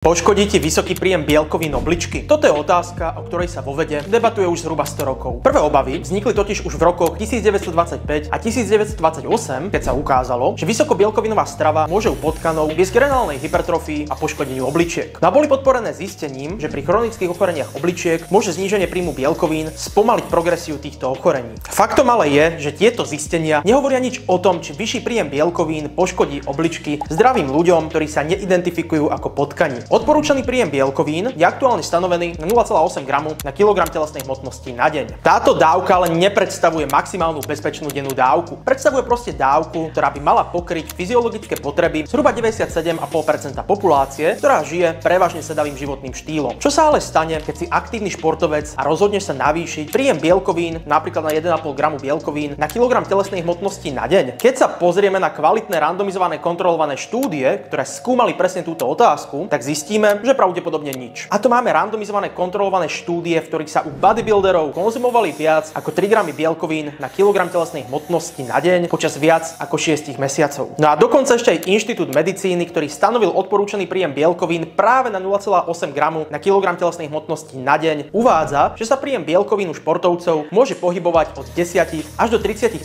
Poškodí ti vysoký príjem bielkovín obličky? Toto je otázka, o ktorej sa vo vede debatuje už zhruba 100 rokov. Prvé obavy vznikli totiž už v rokoch 1925 a 1928, keď sa ukázalo, že vysokobielkovinová strava môže u potkanov viesť k renálnej hypertrofii a poškodeniu obličiek. No a boli podporené zistením, že pri chronických ochoreniach obličiek môže zníženie príjmu bielkovín spomaliť progresiu týchto ochorení. Faktom ale je, že tieto zistenia nehovoria nič o tom, či vyšší príjem bielkovín poškodí obličky zdravým ľuďom, ktorí sa neidentifikujú ako potkani. Odporúčaný príjem bielkovín je aktuálne stanovený na 0,8 g na kilogram telesnej hmotnosti na deň. Táto dávka ale nepredstavuje maximálnu bezpečnú dennú dávku. Predstavuje proste dávku, ktorá by mala pokryť fyziologické potreby zhruba 97,5% populácie, ktorá žije prevažne sedavým životným štýlom. Čo sa ale stane, keď si aktívny športovec a rozhodneš sa navýšiť príjem bielkovín napríklad na 1,5 g bielkovín na kilogram telesnej hmotnosti na deň? Keď sa pozrieme na kvalitné randomizované kontrolované štúdie, ktoré skúmali presne túto otázku, tak zistíme, že pravdepodobne nič. A to máme randomizované kontrolované štúdie, v ktorých sa u bodybuilderov konzumovali viac ako 3 g bielkovín na kilogram telesnej hmotnosti na deň počas viac ako 6 mesiacov. No a dokonca ešte aj Inštitút medicíny, ktorý stanovil odporúčaný príjem bielkovín práve na 0,8 g na kilogram telesnej hmotnosti na deň, uvádza, že sa príjem bielkovín u športovcov môže pohybovať od 10 až do 35%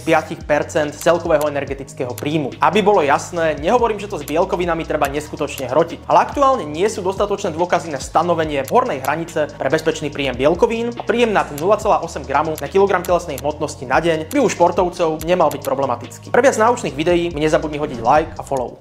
celkového energetického príjmu. Aby bolo jasné, nehovorím, že to s bielkovinami treba neskutočne hrotiť, ale aktuálne nie sú dostatočné dôkazy na stanovenie hornej hranice pre bezpečný príjem bielkovín a príjem nad 0,8 g na kilogram telesnej hmotnosti na deň by u športovcov nemal byť problematický. Pre viac náučných videí mi nezabudni hodiť like a follow.